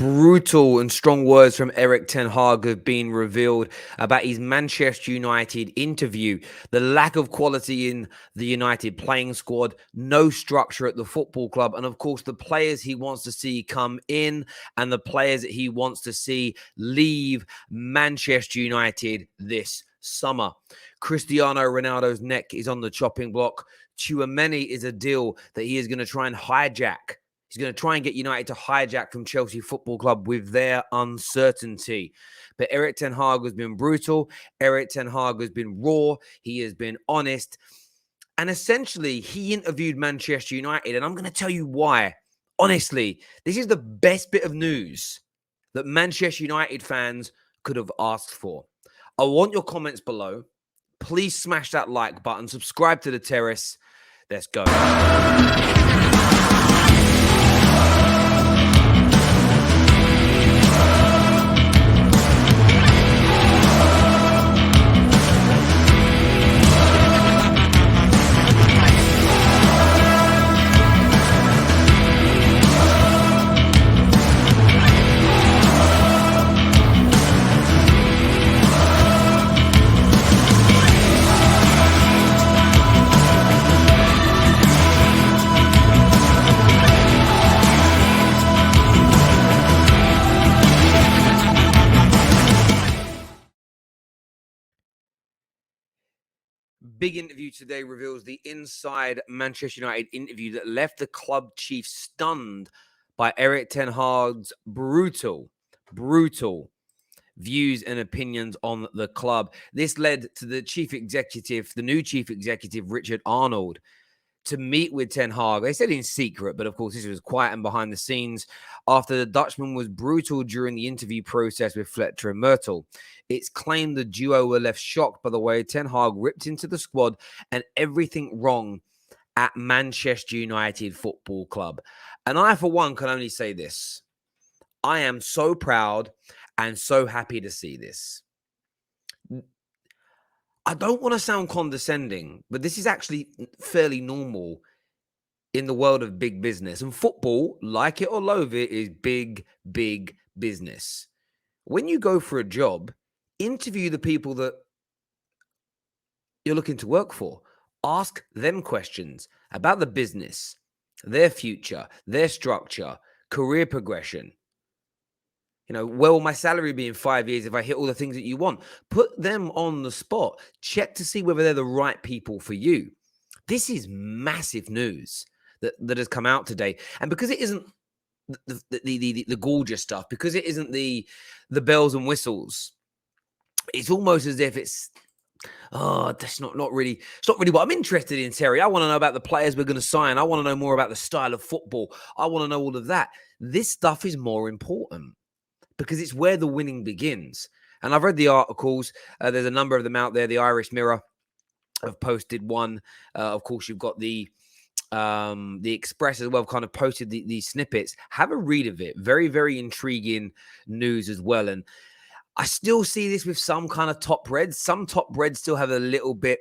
Brutal and strong words from Erik Ten Hag have been revealed about his Manchester United interview. The lack of quality in the United playing squad, no structure at the football club, and of course the players he wants to see come in and the players that he wants to see leave Manchester United this summer. Cristiano Ronaldo's neck is on the chopping block. Tchouaméni is a deal that he is going to try and hijack. He's going to try and get United to hijack from Chelsea Football Club with their uncertainty. But Erik Ten Hag has been brutal. Erik Ten Hag has been raw. He has been honest. And essentially, he interviewed Manchester United. And I'm going to tell you why. Honestly, this is the best bit of news that Manchester United fans could have asked for. I want your comments below. Please smash that like button. Subscribe to the Terrace. Let's go. Big interview today reveals the inside Manchester United interview that left the club chief stunned by Erik Ten Hag's brutal views and opinions on the club. This led to the new chief executive, Richard Arnold, to meet with Ten Hag. They said in secret, but of course this was quiet and behind the scenes after the Dutchman was brutal during the interview process with Fletcher and Myrtle. It's claimed the duo were left shocked by the way Ten Hag ripped into the squad and everything wrong at Manchester United Football Club. And I, for one, can only say this. I am so proud and so happy to see this. I don't want to sound condescending, but this is actually fairly normal in the world of big business. And football, like it or loathe it, is big, big business. When you go for a job, interview the people that you're looking to work for. Ask them questions about the business, their future, their structure, career progression. You know, where will my salary be in 5 years if I hit all the things that you want? Put them on the spot. Check to see whether they're the right people for you. This is massive news that has come out today. And because it isn't the gorgeous stuff, because it isn't the bells and whistles, it's almost as if it's, that's not really what I'm interested in, Terry. I want to know about the players we're going to sign. I want to know more about the style of football. I want to know all of that. This stuff is more important, because it's where the winning begins. And I've read the articles. There's a number of them out there. The Irish Mirror have posted one. Of course, you've got the Express as well, kind of posted these snippets. Have a read of it. Very, very intriguing news as well. And I still see this with some kind of top Reds. Some top Reds still have a little bit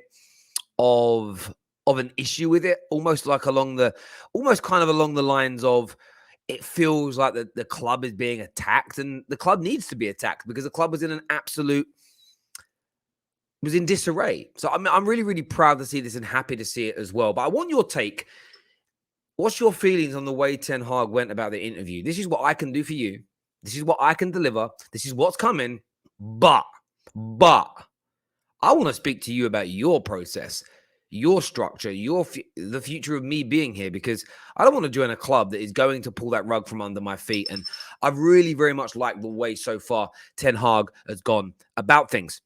of an issue with it, almost along the lines of, it feels like the club is being attacked, and the club needs to be attacked because the club was in disarray. So I'm really, really proud to see this and happy to see it as well. But I want your take. What's your feelings on the way Ten Hag went about the interview? This is what I can do for you. This is what I can deliver. This is what's coming. But I want to speak to you about your process, your structure, the future of me being here, because I don't want to join a club that is going to pull that rug from under my feet. And I've really very much liked the way so far Ten Hag has gone about things.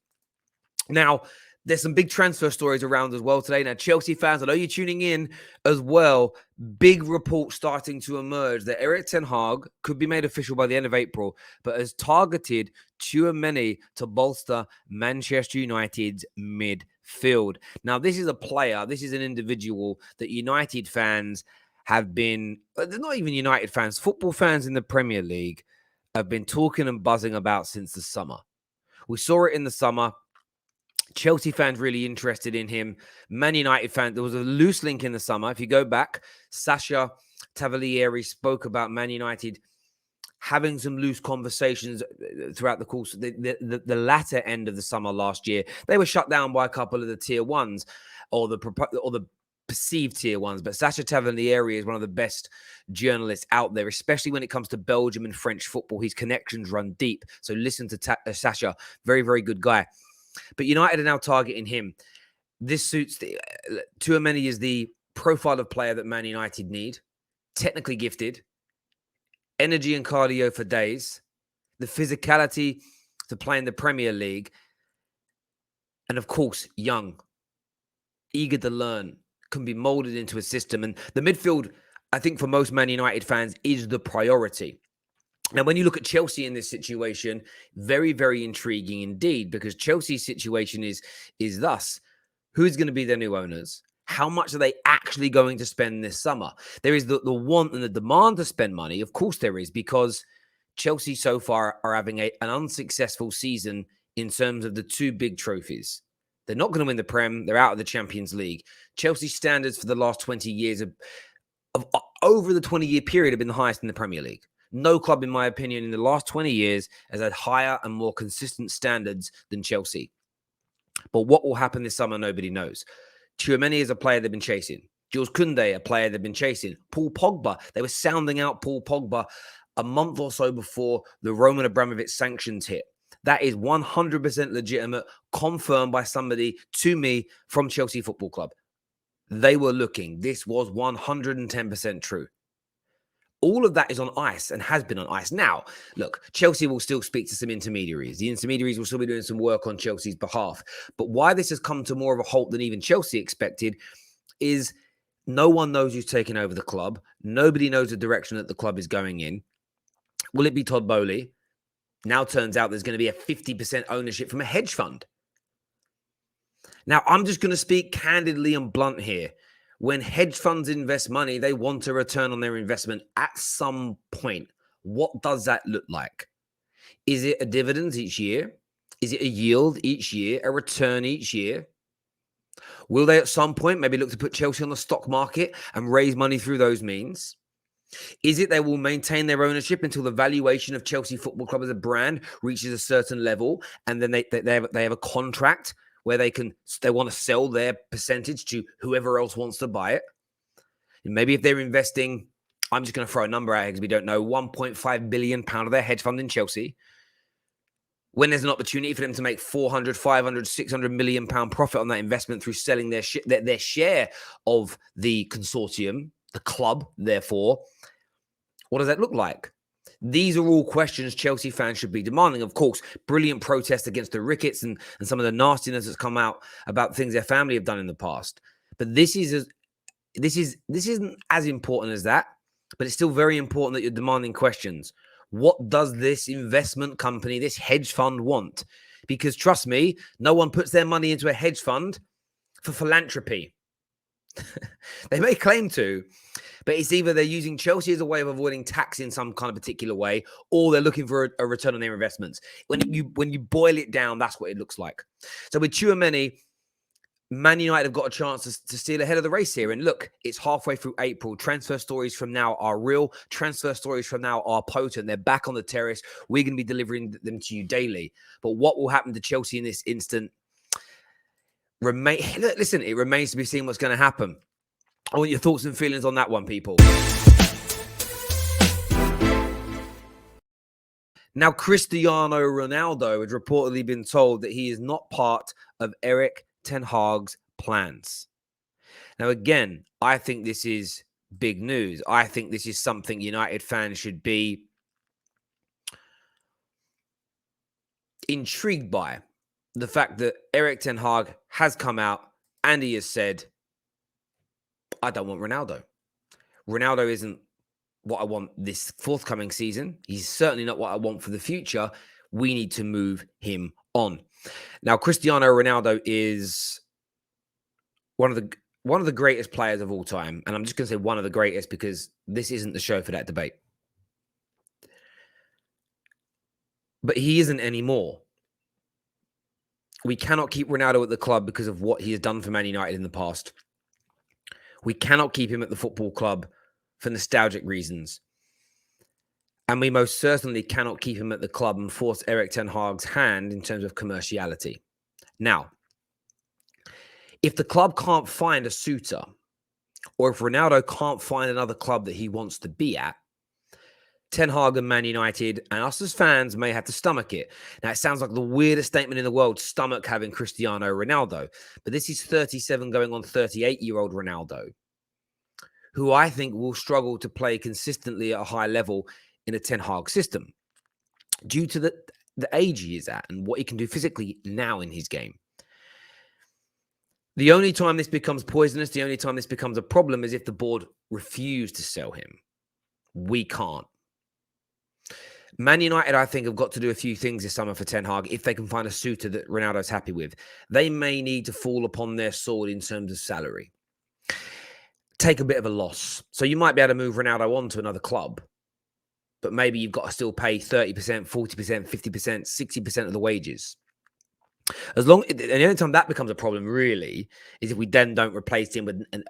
Now, there's some big transfer stories around as well today. Now, Chelsea fans, I know you're tuning in as well. Big reports starting to emerge that Erik Ten Hag could be made official by the end of April, but has targeted Tchouaméni to bolster Manchester United's midfield. Now, this is a player, this is an individual that United fans have been, they're not even United fans, football fans in the Premier League have been talking and buzzing about since the summer. We saw it in the summer. Chelsea fans really interested in him. Man United fans, there was a loose link in the summer. If you go back, Sasha Tavalieri spoke about Man United having some loose conversations throughout the course of the latter end of the summer last year. They were shut down by a couple of the tier ones or the perceived tier ones. But Sacha Tavolieri is one of the best journalists out there, especially when it comes to Belgium and French football. His connections run deep. So listen to Sacha. Very, very good guy. But United are now targeting him. This suits Tchouaméni is the profile of player that Man United need. Technically gifted, energy and cardio for days, the physicality to play in the Premier League, and of course, young, eager to learn, can be molded into a system. And the midfield, I think for most Man United fans, is the priority. Now, when you look at Chelsea in this situation, very, very intriguing indeed, because Chelsea's situation is thus: who's going to be their new owners? How much are they actually going to spend this summer? There is the want and the demand to spend money. Of course there is, because Chelsea so far are having an unsuccessful season in terms of the two big trophies. They're not going to win the Prem. They're out of the Champions League. Chelsea's standards for the last 20 years of over the 20-year period have been the highest in the Premier League. No club, in my opinion, in the last 20 years has had higher and more consistent standards than Chelsea. But what will happen this summer, nobody knows. Tchouaméni is a player they've been chasing. Jules Koundé, a player they've been chasing. Paul Pogba, they were sounding out Paul Pogba a month or so before the Roman Abramovich sanctions hit. That is 100% legitimate, confirmed by somebody to me from Chelsea Football Club. They were looking. This was 110% true. All of that is on ice and has been on ice. Now, look, Chelsea will still speak to some intermediaries. The intermediaries will still be doing some work on Chelsea's behalf. But why this has come to more of a halt than even Chelsea expected is no one knows who's taking over the club. Nobody knows the direction that the club is going in. Will it be Todd Boehly? Now turns out there's going to be a 50% ownership from a hedge fund. Now, I'm just going to speak candidly and blunt here. When hedge funds invest money, they want a return on their investment at some point. What does that look like? Is it a dividend each year? Is it a yield each year? A return each year? Will they at some point maybe look to put Chelsea on the stock market and raise money through those means? Is it they will maintain their ownership until the valuation of Chelsea Football Club as a brand reaches a certain level, and then they have a contract where they want to sell their percentage to whoever else wants to buy it? And maybe if they're investing, I'm just going to throw a number out here because we don't know, £1.5 billion of their hedge fund in Chelsea, when there's an opportunity for them to make 400, 500, 600 million pound profit on that investment through selling their share of the consortium, the club, therefore, what does that look like? These are all questions Chelsea fans should be demanding. Of course, brilliant protest against the rickets and some of the nastiness that's come out about things their family have done in the past. But this isn't as important as that, but it's still very important that you're demanding questions. What does this investment company, this hedge fund want? Because trust me, no one puts their money into a hedge fund for philanthropy. They may claim to, but it's either they're using Chelsea as a way of avoiding tax in some kind of particular way, or they're looking for a return on their investments. When you boil it down, that's what it looks like. So with Tchouaméni, Man United have got a chance to steal ahead of the race here. And look, it's halfway through April. Transfer stories from now are real. Transfer stories from now are potent. They're back on the terrace. We're going to be delivering them to you daily. But what will happen to Chelsea in this instant? Listen, it remains to be seen what's going to happen. I want your thoughts and feelings on that one, people. Now, Cristiano Ronaldo has reportedly been told that he is not part of Erik Ten Hag's plans. Now, again, I think this is big news. I think this is something United fans should be intrigued by. The fact that Erik Ten Hag has come out and he has said, I don't want Ronaldo. Ronaldo isn't what I want this forthcoming season. He's certainly not what I want for the future. We need to move him on. Now, Cristiano Ronaldo is one of the greatest players of all time. And I'm just going to say one of the greatest because this isn't the show for that debate. But he isn't anymore. We cannot keep Ronaldo at the club because of what he has done for Man United in the past. We cannot keep him at the football club for nostalgic reasons. And we most certainly cannot keep him at the club and force Erik ten Hag's hand in terms of commerciality. Now, if the club can't find a suitor, or if Ronaldo can't find another club that he wants to be at, Ten Hag and Man United and us as fans may have to stomach it. Now, it sounds like the weirdest statement in the world, stomach having Cristiano Ronaldo. But this is 37 going on 38-year-old Ronaldo, who I think will struggle to play consistently at a high level in a Ten Hag system due to the age he is at and what he can do physically now in his game. The only time this becomes poisonous, the only time this becomes a problem is if the board refuse to sell him. We can't. Man United, I think, have got to do a few things this summer for Ten Hag if they can find a suitor that Ronaldo's happy with. They may need to fall upon their sword in terms of salary. Take a bit of a loss. So you might be able to move Ronaldo on to another club, but maybe you've got to still pay 30%, 40%, 50%, 60% of the wages. And the only time that becomes a problem, really, is if we then don't replace him with an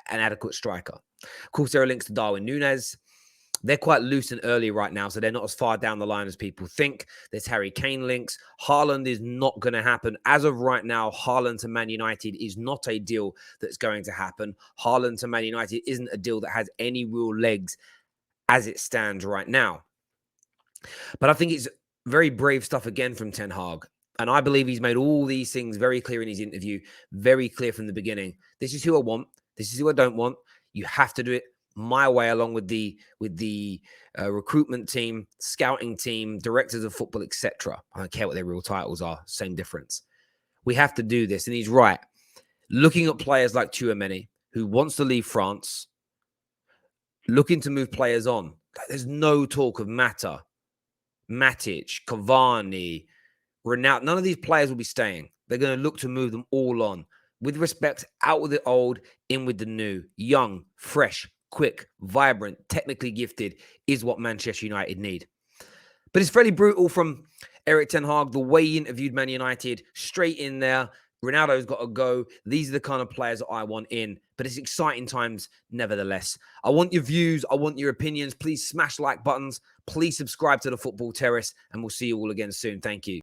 adequate striker. Of course, there are links to Darwin Núñez. They're quite loose and early right now, so they're not as far down the line as people think. There's Harry Kane links. Haaland is not going to happen. As of right now, Haaland to Man United is not a deal that's going to happen. Haaland to Man United isn't a deal that has any real legs as it stands right now. But I think it's very brave stuff again from Ten Hag. And I believe he's made all these things very clear in his interview, very clear from the beginning. This is who I want. This is who I don't want. You have to do it my way, along with the recruitment team, scouting team, directors of football, etc. I don't care what their real titles are. Same difference. We have to do this. And he's right. Looking at players like Tchouaméni, who wants to leave France, looking to move players on. There's no talk of Mata, Matic, Cavani, Ronaldo. None of these players will be staying. They're going to look to move them all on. With respect, out with the old, in with the new. Young, fresh, quick, vibrant, technically gifted is what Manchester United need. But it's fairly brutal from Erik ten Hag, the way he interviewed Man United, straight in there. Ronaldo's got to go. These are the kind of players that I want in. But it's exciting times nevertheless. I want your views. I want your opinions. Please smash like buttons. Please subscribe to the Football Terrace. And we'll see you all again soon. Thank you.